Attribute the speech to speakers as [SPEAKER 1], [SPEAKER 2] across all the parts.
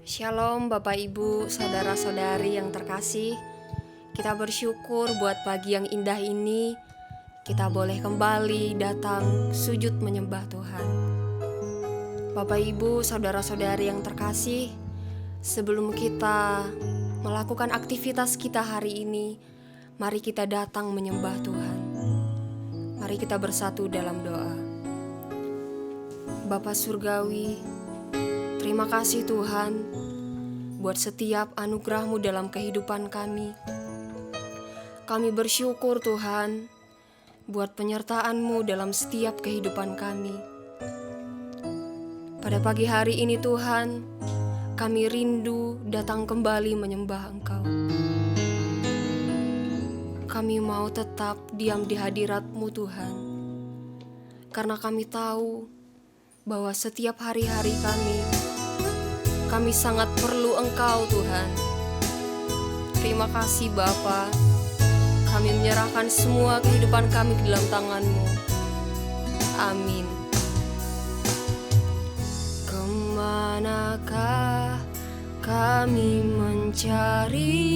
[SPEAKER 1] Shalom Bapak Ibu, saudara-saudari yang terkasih. Kita bersyukur buat pagi yang indah ini. Kita boleh kembali datang sujud menyembah Tuhan. Bapak Ibu, saudara-saudari yang terkasih, sebelum kita melakukan aktivitas kita hari ini, mari kita datang menyembah Tuhan. Mari kita bersatu dalam doa. Bapa Surgawi, terima kasih Tuhan buat setiap anugerah-Mu dalam kehidupan kami. Kami bersyukur Tuhan buat penyertaan-Mu dalam setiap kehidupan kami. Pada pagi hari ini Tuhan, kami rindu datang kembali menyembah Engkau. Kami mau tetap diam di hadirat-Mu Tuhan, karena kami tahu bahwa setiap hari-hari kami sangat perlu Engkau Tuhan. Terima kasih Bapa. Kami menyerahkan semua kehidupan kami ke dalam tangan-Mu. Amin. Kemanakah kami mencari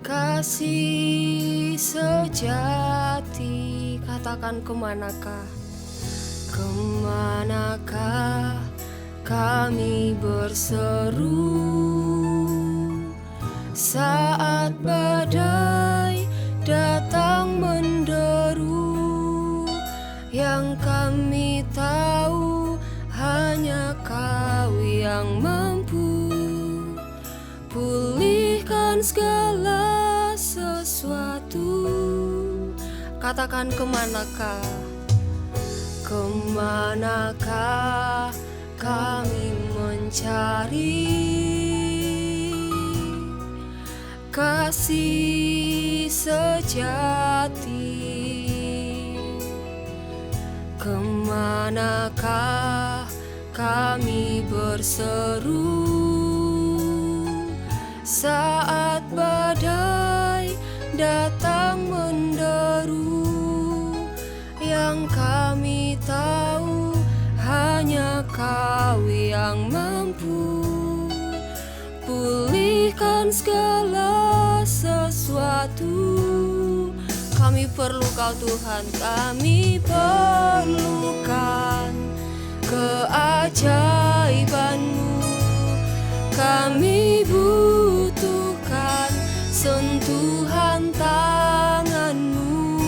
[SPEAKER 1] kasih sejati? Katakan kemanakah? Kemanakah kami berseru saat badai datang menderu? Yang kami tahu hanya Kau yang mampu pulihkan segala sesuatu. Katakan kemanakah? Kemanakah kami mencari kasih sejati? Kemanakah kami berseru saat badai datang menderu? Yang kami tahu hanya Kau yang mampu pulihkan segala sesuatu. Kami perlu Kau Tuhan, kami perlukan keajaiban-Mu. Kami butuhkan sentuhan tangan-Mu.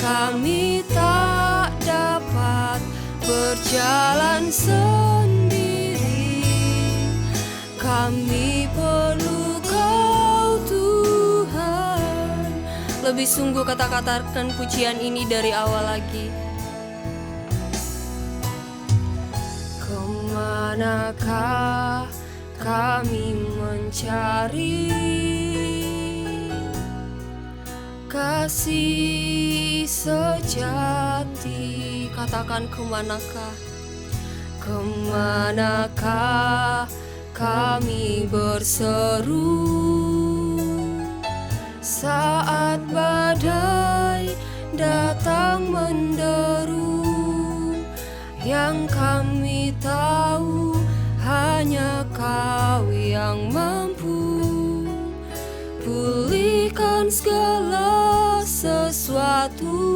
[SPEAKER 1] Kami tak dapat berjalan sendiri. Kami perlu Kau Tuhan. Lebih sungguh kata-katakan pujian ini dari awal lagi. Kemanakah kami mencari kasih sejati? Katakan kemanakah? Kemanakah kami berseru saat badai datang menderu? Yang kami tahu hanya Kau yang mampu pulihkan segala sesuatu.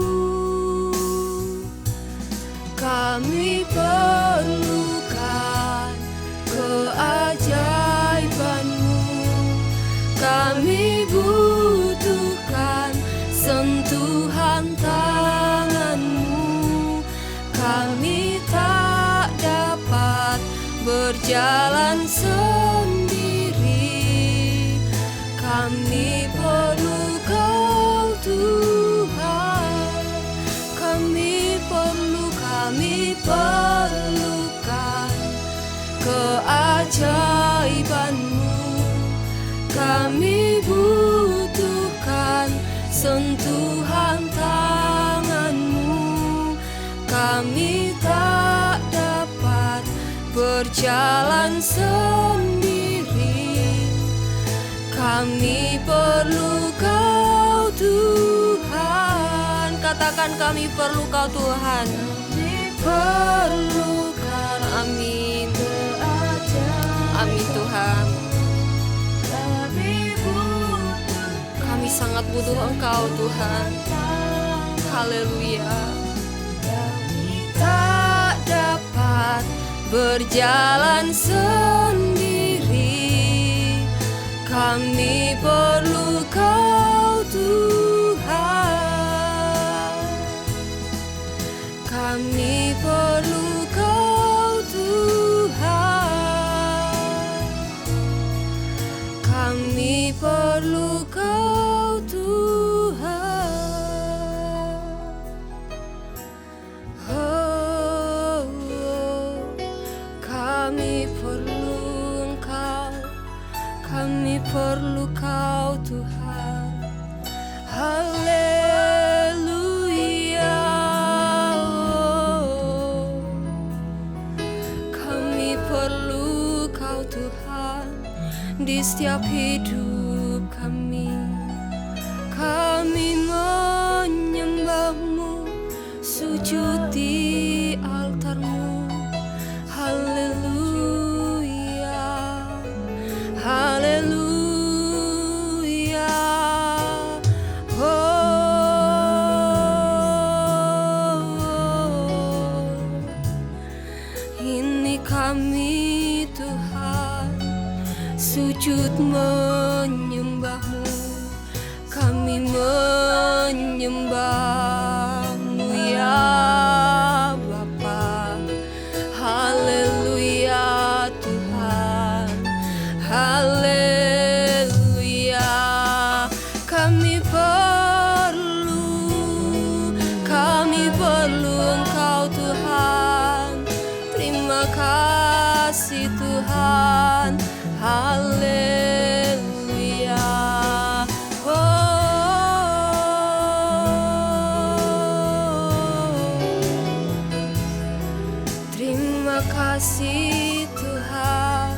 [SPEAKER 1] Kami perlukan keajaiban-Mu. Kami butuhkan sentuhan tangan-Mu. Kami tak dapat berjalan sendiri. Kami perlu Kau Tuhan. Kami perlukan keajaiban-Mu. Kami butuhkan sentuhan tangan-Mu. Kami tak dapat berjalan sendiri. Kami perlu Kau Tuhan. Katakan kami perlu Kau Tuhan. Kami perlukan. Amin. Engkau Tuhan. Haleluya. Tak dapat berjalan sendiri, kami perlu Kau Tuhan. Kami perlu Kau Tuhan. Kami perlu Kau Tuhan. Oh, kami perlu Engkau. Kami perlu Kau Tuhan. Haleluya. Kami perlu Kau Tuhan di setiap hidup kami. Kami menyembah-Mu, sujud di altar-Mu. Haleluya. Haleluya. Oh, ini kami Tuhan, sujud menyembah-Mu. Kami menyembah-Mu ya Bapa. Haleluya Tuhan. Haleluya. Kami perlu Engkau Tuhan. Terima kasih Tuhan. Haleluya. Terima kasih Tuhan.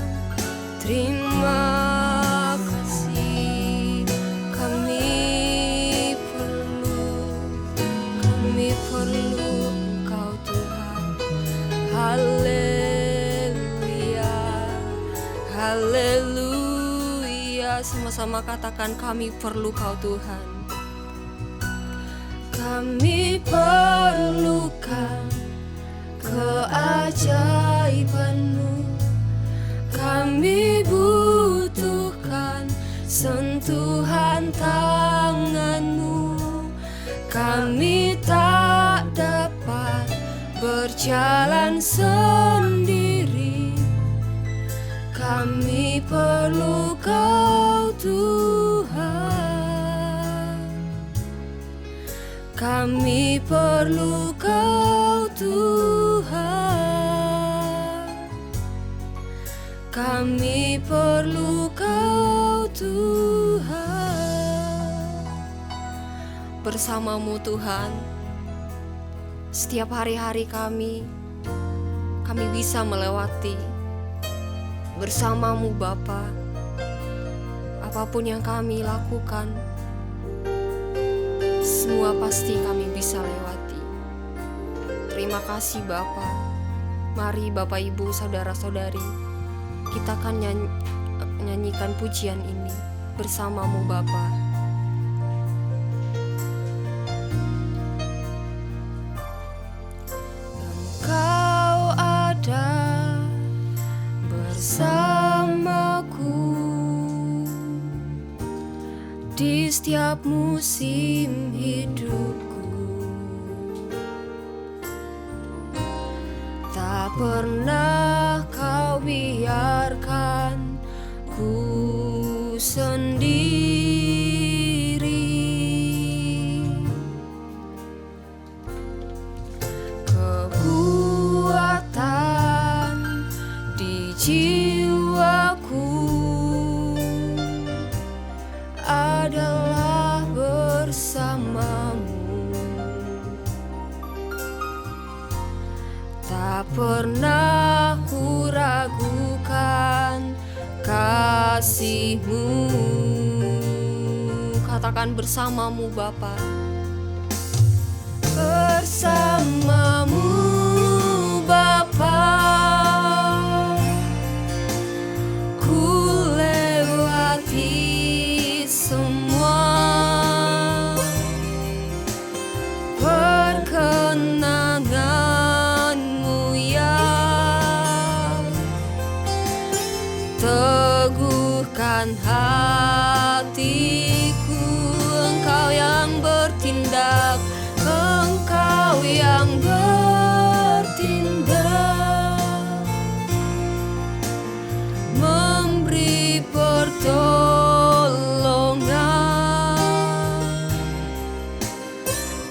[SPEAKER 1] Terima kasih. Kami perlu Engkau Tuhan. Haleluya. Haleluya. Sama-sama katakan, kami perlu Kau Tuhan. Kami perlukan keajaiban-Mu. Kami butuhkan sentuhan tangan-Mu. Kami tak dapat berjalan sendiri. Kami perlu Kau Tuhan. Kami perlu Kau Tuhan. Kami perlu Kau Tuhan. Bersama-Mu Tuhan, setiap hari-hari kami bisa melewati. Bersama-Mu Bapa, apapun yang kami lakukan, semua pasti kami bisa lewati. Terima kasih Bapa. Mari Bapak Ibu saudara-saudari, kita akan nyanyikan pujian ini bersama-Mu Bapa. Engkau ada bersamaku di setiap musim hidupku. Tak pernah Kau biarkan ku sendiri. Kekuatan di jiwaku adalah bersama-Mu. Tak pernah ku ragukan kasih-Mu. Katakan, bersama-Mu Bapa. Bersama-Mu Bapa, ku lewati semua. teguhkan hatiku. Engkau yang bertindak, Engkau yang bertindak, memberi pertolongan.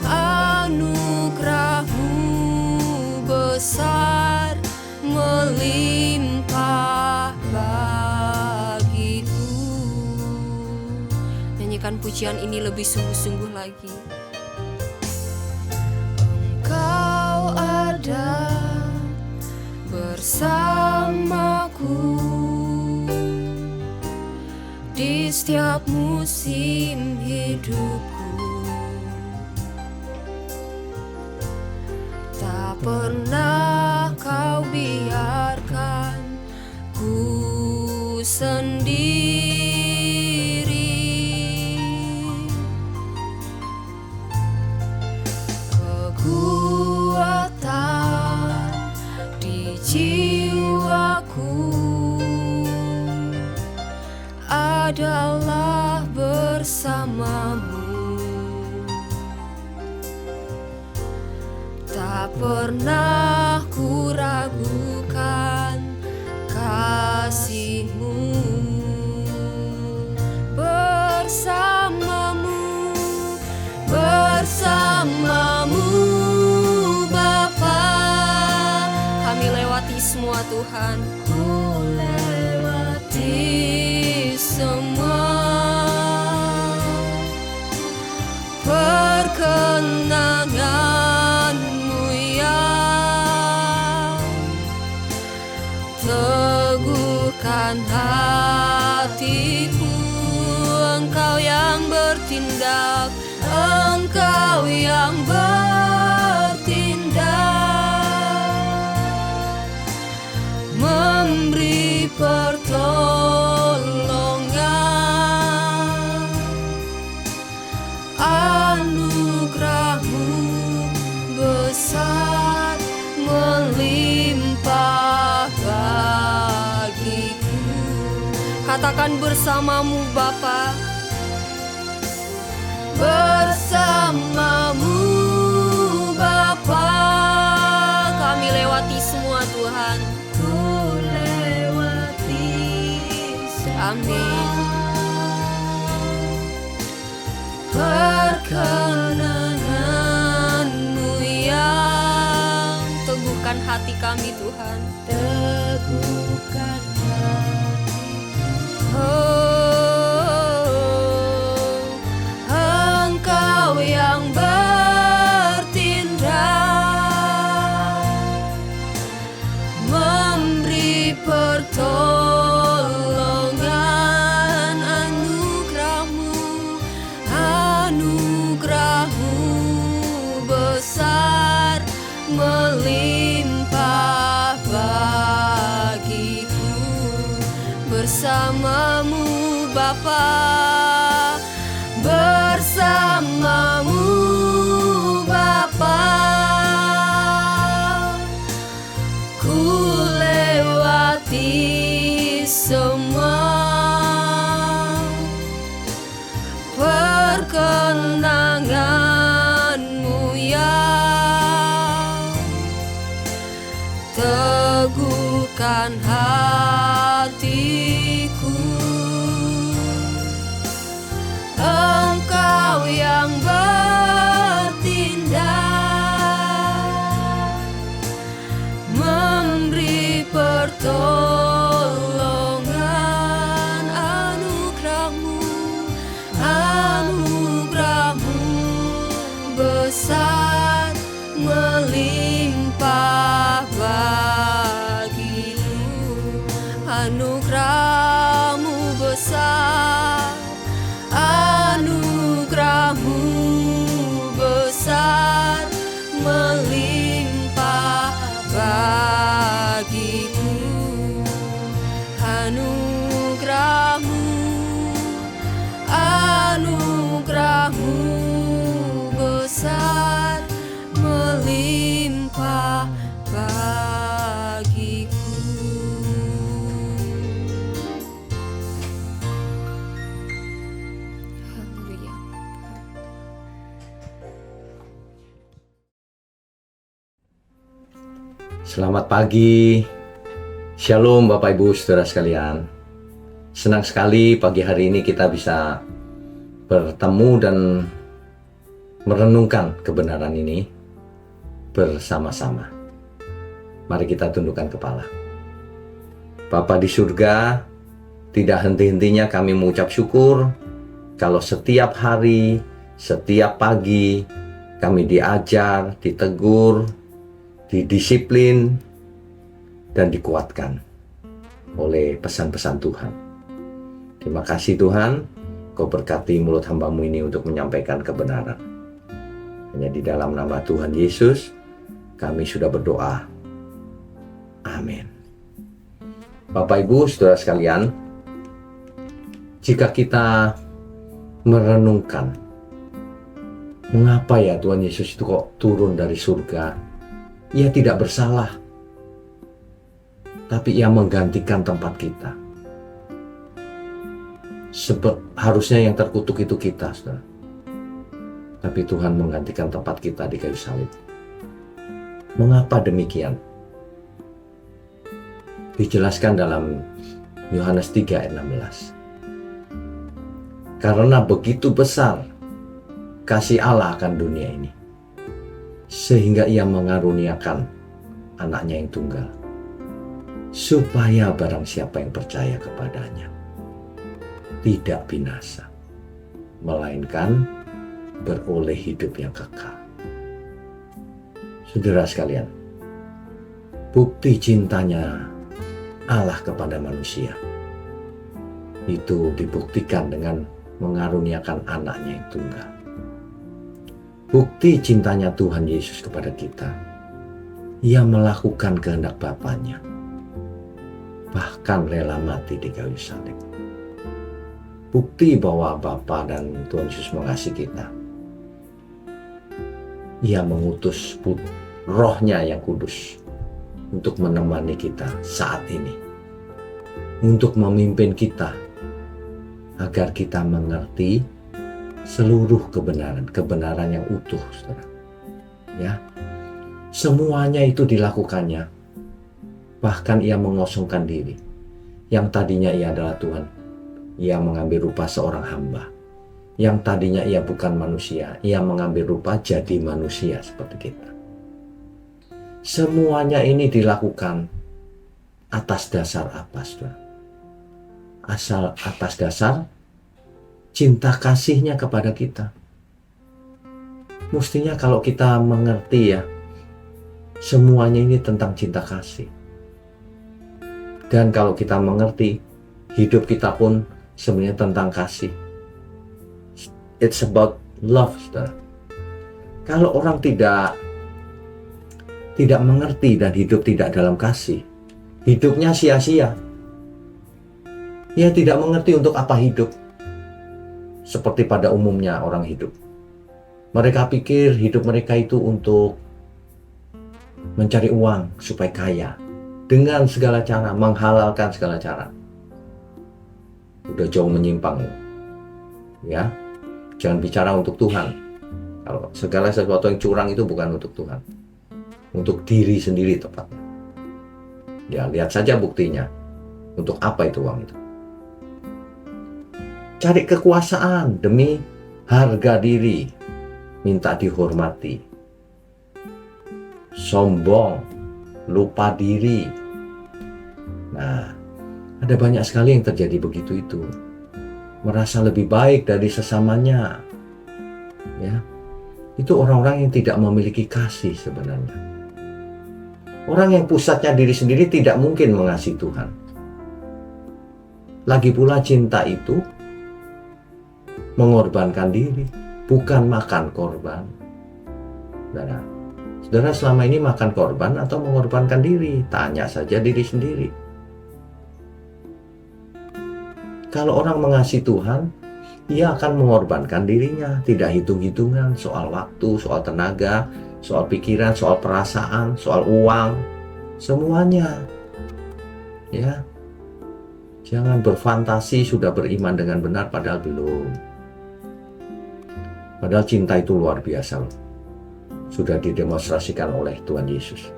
[SPEAKER 1] Anugerah-Mu besar, melimpah bagiku. Nyanyikan pujian ini lebih sungguh-sungguh lagi. Engkau ada bersamaku di setiap musim hidupku. Tak pernah Kau biarkan ku sendiri. Kekuatan di jiwaku adalah bersamamu. Tak pernah ku ragukan kasih-Mu. Bersamamu, bersamamu Bapa, kami lewati semua Tuhan. Ku lewati semua perkenangan-Mu yang teguhkan hatiku. Engkau yang bertindak, Engkau yang bertindak, memberi pertolongan. Anugerah-Mu besar, melimpah bagiku. Katakan bersamamu Bapa, bersamamu Bapa, kami lewati semua Tuhan. Ku lewati semua. Amin. Perkenan-Mu yang teguhkan hati kami Tuhan. Teguhkan hati. Oh, Engkau yang bertindak, memberi pertolongan. Anugerah-Mu besar, melimpah bagiku. Bersamamu Bapa, bersamamu Bapa, ku lewati semua perkenangan-Mu yang teguhkan hatiku. Engkau yang bertindak, memberi pertolongan. Anugerah-Mu besar, melimpah bagiku. Anugerah-Mu besar, anugerah-Mu besar, melimpah bagiku. Anugerah-Mu, anugerah-Mu besar, melimpah bagiku.
[SPEAKER 2] Selamat pagi, Shalom Bapak Ibu Saudara sekalian. Senang sekali pagi hari ini kita bisa bertemu dan merenungkan kebenaran ini bersama-sama. Mari kita tundukkan kepala. Bapa di surga, tidak henti-hentinya kami mengucap syukur kalau setiap hari, setiap pagi kami diajar, ditegur, didisiplin, dan dikuatkan oleh pesan-pesan Tuhan. Terima kasih Tuhan, Kau berkati mulut hamba-Mu ini untuk menyampaikan kebenaran. Hanya di dalam nama Tuhan Yesus, kami sudah berdoa. Amin. Bapak Ibu Saudara sekalian, jika kita merenungkan, mengapa ya Tuhan Yesus itu kok turun dari surga? Ia tidak bersalah, tapi Ia menggantikan tempat kita. Sebab harusnya yang terkutuk itu kita, saudara. Tapi Tuhan menggantikan tempat kita di kayu salib. Mengapa demikian? Dijelaskan dalam Yohanes 3 ayat 16. Karena begitu besar kasih Allah akan dunia ini, sehingga Ia mengaruniakan anaknya yang tunggal, supaya barang siapa yang percaya kepadanya tidak binasa, melainkan beroleh hidup yang kekal. Saudara sekalian, bukti cintanya Allah kepada manusia itu dibuktikan dengan mengaruniakan anaknya yang tunggal. Bukti cintanya Tuhan Yesus kepada kita, Ia melakukan kehendak Bapanya, bahkan rela mati di kayu salib. Bukti bahwa Bapa dan Tuhan Yesus mengasihi kita. Ia mengutus Roh-Nya yang kudus untuk menemani kita saat ini, untuk memimpin kita agar kita mengerti seluruh kebenaran yang utuh, saudara. Ya, semuanya itu dilakukannya. Bahkan Ia mengosongkan diri. Yang tadinya Ia adalah Tuhan, Ia mengambil rupa seorang hamba. Yang tadinya Ia bukan manusia, Ia mengambil rupa jadi manusia seperti kita. Semuanya ini dilakukan atas dasar apa, saudara? Atas dasar cinta kasih-Nya kepada kita. Mestinya kalau kita mengerti ya, semuanya ini tentang cinta kasih. Dan kalau kita mengerti, hidup kita pun sebenarnya tentang kasih. It's about love, saudara. Kalau orang tidak mengerti dan hidup tidak dalam kasih, hidupnya sia-sia. Ia tidak mengerti untuk apa hidup. Seperti pada umumnya orang hidup. Mereka pikir hidup mereka itu untuk mencari uang supaya kaya. Dengan segala cara, menghalalkan segala cara. Udah jauh menyimpang ya. Jangan bicara untuk Tuhan. Kalau segala sesuatu yang curang itu bukan untuk Tuhan, untuk diri sendiri tepatnya. Ya, lihat saja buktinya. Untuk apa itu uang itu? Cari kekuasaan demi harga diri, minta dihormati, sombong, lupa diri. Nah, ada banyak sekali yang terjadi begitu itu. Merasa lebih baik dari sesamanya. Ya. Itu orang-orang yang tidak memiliki kasih sebenarnya. Orang yang pusatnya diri sendiri tidak mungkin mengasihi Tuhan. Lagi pula cinta itu mengorbankan diri, bukan makan korban. Saudara selama ini makan korban atau mengorbankan diri? Tanya saja diri sendiri. Kalau orang mengasihi Tuhan, Ia akan mengorbankan dirinya, tidak hitung-hitungan soal waktu, soal tenaga, soal pikiran, soal perasaan, soal uang, semuanya. Ya, jangan berfantasi sudah beriman dengan benar padahal belum. Padahal cinta itu luar biasa loh. Sudah didemonstrasikan oleh Tuhan Yesus.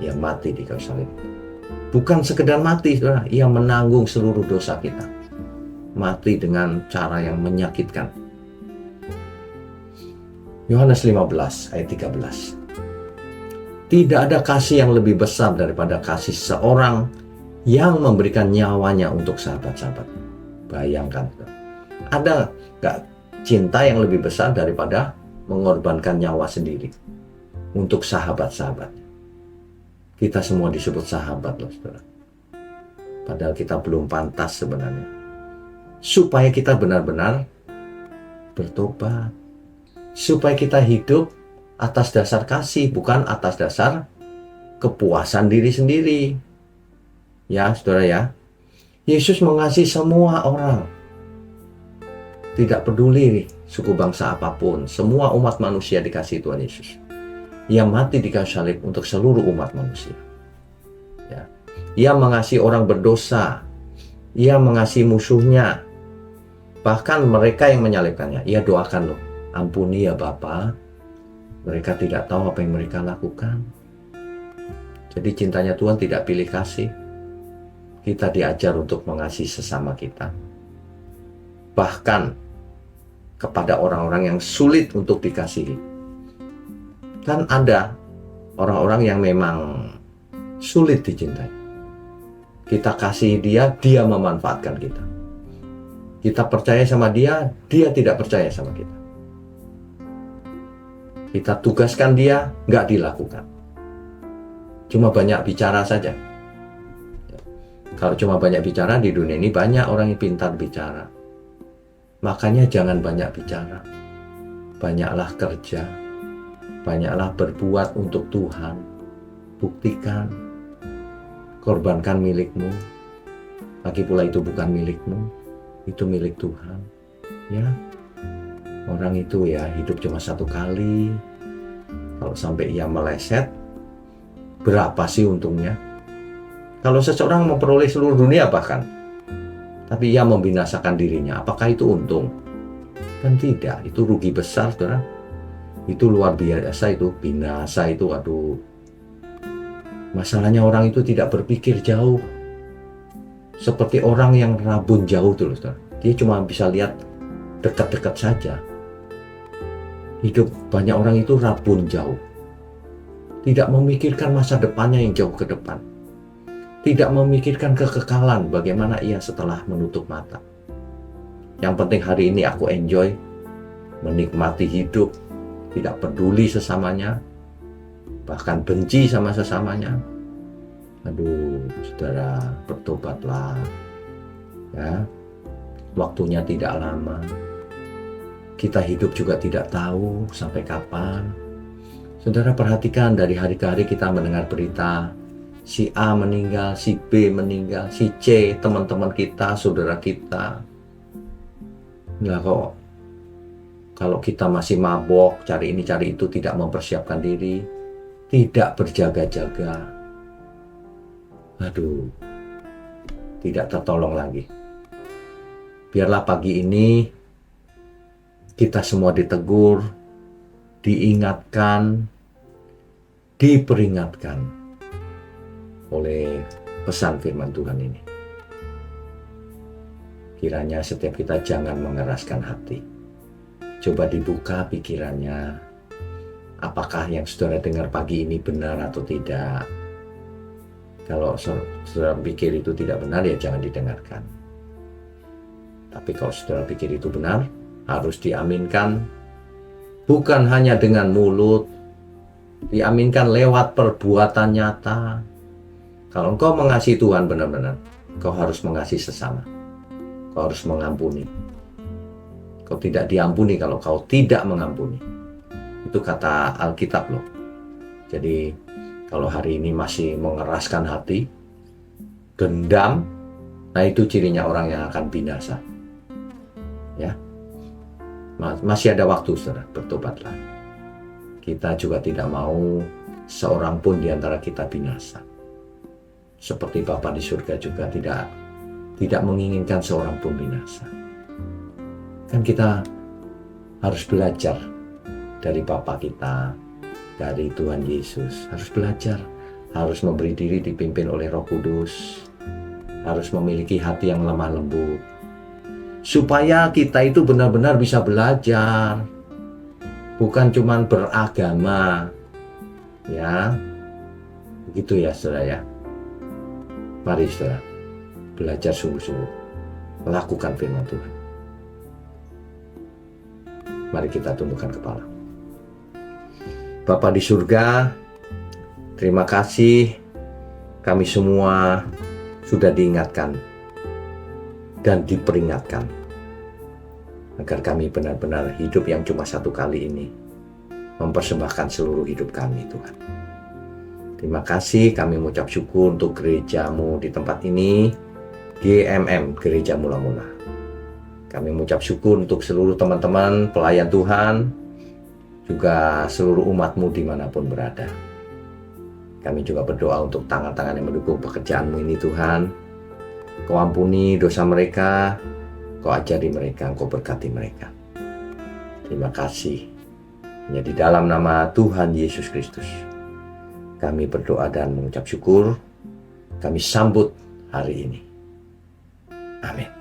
[SPEAKER 2] Ia mati di kayu salib. Bukan sekedar mati, saudara, ia menanggung seluruh dosa kita. Mati dengan cara yang menyakitkan. Yohanes 15 ayat 13. Tidak ada kasih yang lebih besar daripada kasih seorang yang memberikan nyawanya untuk sahabat-sahabat. Bayangkan, ada gak cinta yang lebih besar daripada mengorbankan nyawa sendiri untuk sahabat-sahabat? Kita semua disebut sahabat loh, saudara. Padahal kita belum pantas sebenarnya. Supaya kita benar-benar bertobat. Supaya kita hidup atas dasar kasih, bukan atas dasar kepuasan diri sendiri. Ya, saudara ya. Yesus mengasihi semua orang. Tidak peduli suku bangsa apapun. Semua umat manusia dikasihi Tuhan Yesus. Ia mati di kayu salib untuk seluruh umat manusia. Ya. Ia mengasihi orang berdosa. Ia mengasihi musuhnya. Bahkan mereka yang menyalibkannya. Ia doakan loh. Ampuni ya Bapa. Mereka tidak tahu apa yang mereka lakukan. Jadi cintanya Tuhan tidak pilih kasih. Kita diajar untuk mengasihi sesama kita. Bahkan kepada orang-orang yang sulit untuk dikasihi. Kan ada orang-orang yang memang sulit dicintai. Kita kasih dia, dia memanfaatkan kita. Kita percaya sama dia, dia tidak percaya sama kita. Kita tugaskan dia, nggak dilakukan. Cuma banyak bicara saja. Kalau cuma banyak bicara, di dunia ini banyak orang yang pintar bicara. Makanya jangan banyak bicara. Banyaklah kerja. Banyaklah berbuat untuk Tuhan. Buktikan. Korbankan milikmu. Lagi pula itu bukan milikmu. Itu milik Tuhan. Ya. Orang itu ya hidup cuma satu kali. Kalau sampai ia meleset, berapa sih untungnya? Kalau seseorang memperoleh seluruh dunia bahkan, tapi ia membinasakan dirinya, apakah itu untung? Kan tidak, itu rugi besar, saudara. Itu luar biasa, itu binasa, itu aduh. Masalahnya orang itu tidak berpikir jauh. Seperti orang yang rabun jauh tuh, saudara. Dia cuma bisa lihat dekat-dekat saja. Hidup banyak orang itu rabun jauh. Tidak memikirkan masa depannya yang jauh ke depan. Tidak memikirkan kekekalan bagaimana ia setelah menutup mata. Yang penting hari ini aku enjoy, menikmati hidup, tidak peduli sesamanya, bahkan benci sama sesamanya. Aduh, saudara, bertobatlah. Ya, waktunya tidak lama. Kita hidup juga tidak tahu sampai kapan. Saudara perhatikan dari hari ke hari kita mendengar berita. Si A meninggal, si B meninggal, si C, teman-teman kita, saudara kita. Nah kok, kalau kita masih mabok, cari ini, cari itu, tidak mempersiapkan diri, tidak berjaga-jaga. Aduh, tidak tertolong lagi. Biarlah pagi ini, kita semua ditegur, diingatkan, diperingatkan oleh pesan firman Tuhan ini. Kiranya setiap kita jangan mengeraskan hati. Coba dibuka pikirannya. Apakah yang saudara dengar pagi ini benar atau tidak? Kalau saudara pikir itu tidak benar, ya jangan didengarkan. Tapi kalau saudara pikir itu benar, harus diaminkan. Bukan hanya dengan mulut, diaminkan lewat perbuatan nyata. Kalau engkau mengasihi Tuhan benar-benar, engkau harus mengasihi sesama. Engkau harus mengampuni. Kau tidak diampuni kalau kau tidak mengampuni. Itu kata Alkitab loh. Jadi kalau hari ini masih mengeraskan hati, dendam, nah itu cirinya orang yang akan binasa. Ya, masih ada waktu, saudara, bertobatlah. Kita juga tidak mau seorang pun di antara kita binasa. Seperti Bapa di surga juga tidak menginginkan seorang pun binasa. Kan kita harus belajar dari Bapa kita, dari Tuhan Yesus. Harus belajar harus memberi diri dipimpin oleh Roh Kudus, harus memiliki hati yang lemah lembut, supaya kita itu benar-benar bisa belajar, bukan cuma beragama, ya, begitu ya saudara ya. Mari saudara, belajar sungguh-sungguh, lakukan firman Tuhan. Mari kita tundukkan kepala. Bapa di surga, terima kasih kami semua sudah diingatkan dan diperingatkan agar kami benar-benar hidup yang cuma satu kali ini, mempersembahkan seluruh hidup kami Tuhan. Terima kasih, kami mengucap syukur untuk gerejamu di tempat ini, GMM, Gereja Mula-Mula. Kami mengucap syukur untuk seluruh teman-teman pelayan Tuhan, juga seluruh umatmu dimanapun berada. Kami juga berdoa untuk tangan-tangan yang mendukung pekerjaanmu ini Tuhan. Kau ampuni dosa mereka, Kau ajari mereka, Kau berkati mereka. Terima kasih. Hanya di dalam nama Tuhan Yesus Kristus kami berdoa dan mengucap syukur. Kami sambut hari ini. Amin.